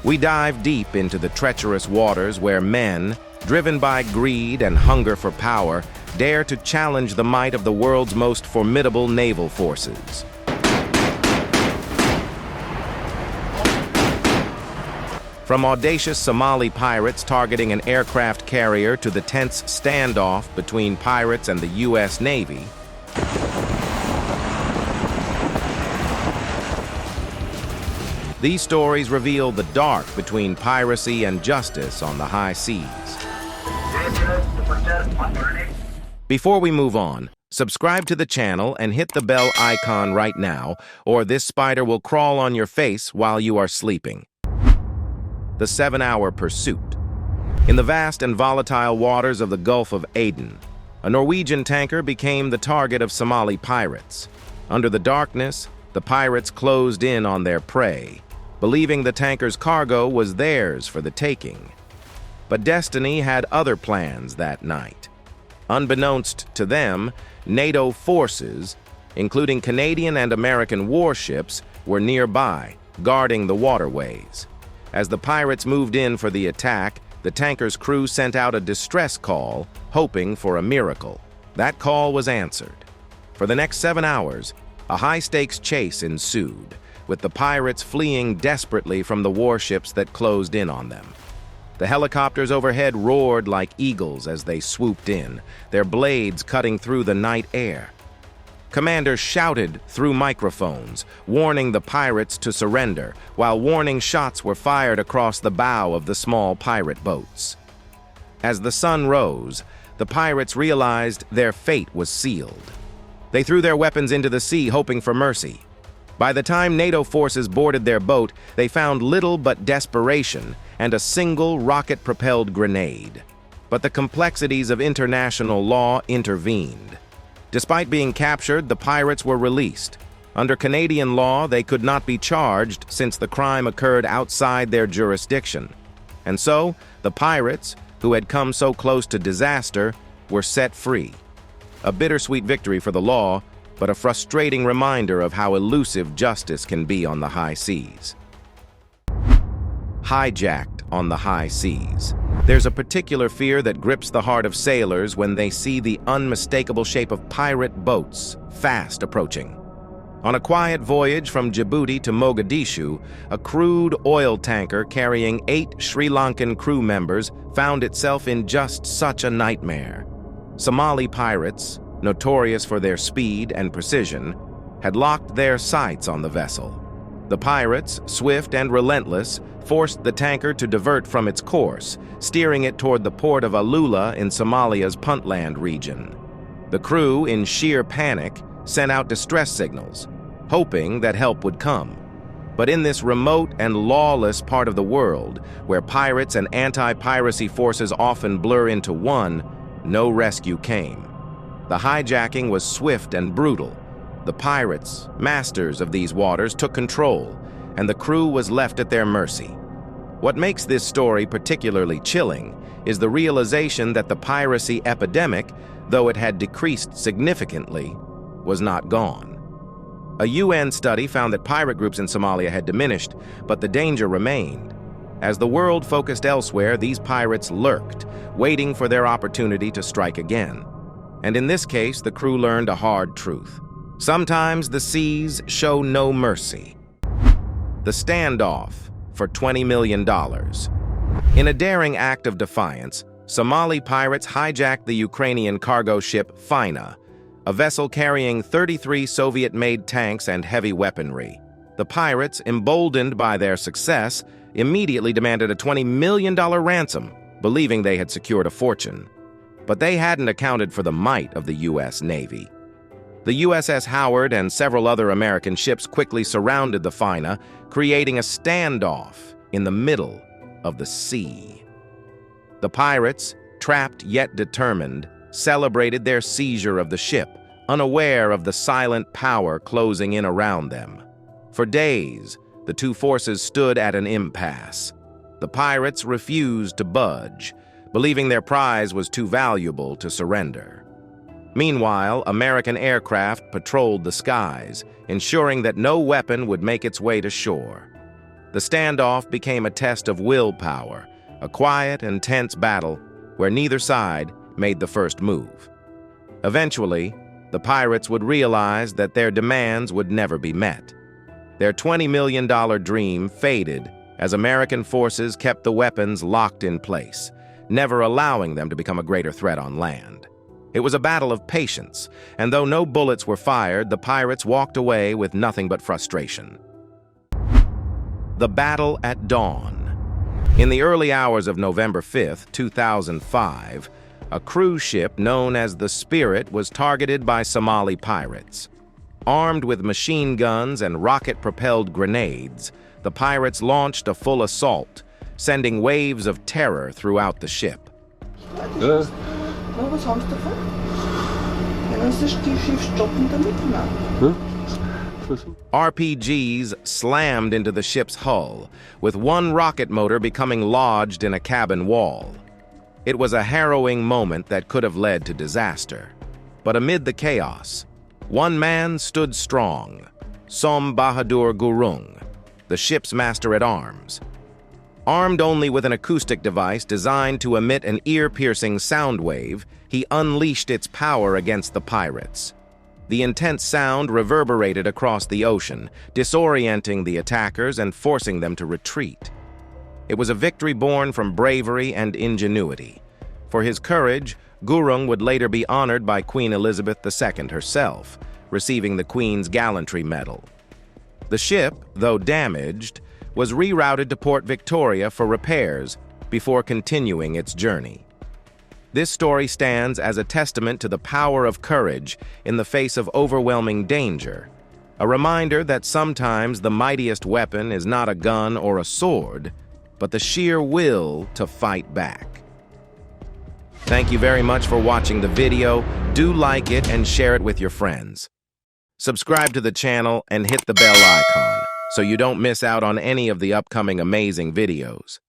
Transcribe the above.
We dive deep into the treacherous waters where men, driven by greed and hunger for power, dare to challenge the might of the world's most formidable naval forces. From audacious Somali pirates targeting an aircraft carrier to the tense standoff between pirates and the U.S. Navy, these stories reveal the dark between piracy and justice on the high seas. Before we move on, subscribe to the channel and hit the bell icon right now, or this spider will crawl on your face while you are sleeping. The 7-hour pursuit. In the vast and volatile waters of the Gulf of Aden, a Norwegian tanker became the target of Somali pirates. Under the darkness, the pirates closed in on their prey, believing the tanker's cargo was theirs for the taking. But destiny had other plans that night. Unbeknownst to them, NATO forces, including Canadian and American warships, were nearby, guarding the waterways. As the pirates moved in for the attack, the tanker's crew sent out a distress call, hoping for a miracle. That call was answered. For the next 7 hours, a high-stakes chase ensued, with the pirates fleeing desperately from the warships that closed in on them. The helicopters overhead roared like eagles as they swooped in, their blades cutting through the night air. Commanders shouted through microphones, warning the pirates to surrender, while warning shots were fired across the bow of the small pirate boats. As the sun rose, the pirates realized their fate was sealed. They threw their weapons into the sea, hoping for mercy. By the time NATO forces boarded their boat, they found little but desperation and a single rocket-propelled grenade. But the complexities of international law intervened. Despite being captured, the pirates were released. Under Canadian law, they could not be charged since the crime occurred outside their jurisdiction. And so, the pirates, who had come so close to disaster, were set free. A bittersweet victory for the law, but a frustrating reminder of how elusive justice can be on the high seas. Hijacked on the high seas. There's a particular fear that grips the heart of sailors when they see the unmistakable shape of pirate boats fast approaching. On a quiet voyage from Djibouti to Mogadishu, a crude oil tanker carrying 8 Sri Lankan crew members found itself in just such a nightmare. Somali pirates, notorious for their speed and precision, had locked their sights on the vessel. The pirates, swift and relentless, forced the tanker to divert from its course, steering it toward the port of Alula in Somalia's Puntland region. The crew, in sheer panic, sent out distress signals, hoping that help would come. But in this remote and lawless part of the world, where pirates and anti-piracy forces often blur into one, no rescue came. The hijacking was swift and brutal. The pirates, masters of these waters, took control, and the crew was left at their mercy. What makes this story particularly chilling is the realization that the piracy epidemic, though it had decreased significantly, was not gone. A UN study found that pirate groups in Somalia had diminished, but the danger remained. As the world focused elsewhere, these pirates lurked, waiting for their opportunity to strike again. And in this case, the crew learned a hard truth. Sometimes the seas show no mercy. The standoff for $20 million. In a daring act of defiance, Somali pirates hijacked the Ukrainian cargo ship Fina, a vessel carrying 33 Soviet-made tanks and heavy weaponry. The pirates, emboldened by their success, immediately demanded a $20 million ransom, believing they had secured a fortune. But they hadn't accounted for the might of the U.S. Navy. The USS Howard and several other American ships quickly surrounded the Fina, creating a standoff in the middle of the sea. The pirates, trapped yet determined, celebrated their seizure of the ship, unaware of the silent power closing in around them. For days, the two forces stood at an impasse. The pirates refused to budge, believing their prize was too valuable to surrender. Meanwhile, American aircraft patrolled the skies, ensuring that no weapon would make its way to shore. The standoff became a test of willpower, a quiet and tense battle where neither side made the first move. Eventually, the pirates would realize that their demands would never be met. Their $20 million dream faded as American forces kept the weapons locked in place, never allowing them to become a greater threat on land. It was a battle of patience, and though no bullets were fired, the pirates walked away with nothing but frustration. The Battle at Dawn. In the early hours of November 5, 2005, a cruise ship known as the Spirit was targeted by Somali pirates. Armed with machine guns and rocket-propelled grenades, the pirates launched a full assault, sending waves of terror throughout the ship. RPGs slammed into the ship's hull, with one rocket motor becoming lodged in a cabin wall. It was a harrowing moment that could have led to disaster. But amid the chaos, one man stood strong, Som Bahadur Gurung, the ship's master-at-arms. Armed only with an acoustic device designed to emit an ear-piercing sound wave, he unleashed its power against the pirates. The intense sound reverberated across the ocean, disorienting the attackers and forcing them to retreat. It was a victory born from bravery and ingenuity. For his courage, Gurung would later be honored by Queen Elizabeth II herself, receiving the Queen's Gallantry Medal. The ship, though damaged, was rerouted to Port Victoria for repairs before continuing its journey. This story stands as a testament to the power of courage in the face of overwhelming danger, a reminder that sometimes the mightiest weapon is not a gun or a sword, but the sheer will to fight back. Thank you very much for watching the video. Do like it and share it with your friends. Subscribe to the channel and hit the bell icon so you don't miss out on any of the upcoming amazing videos.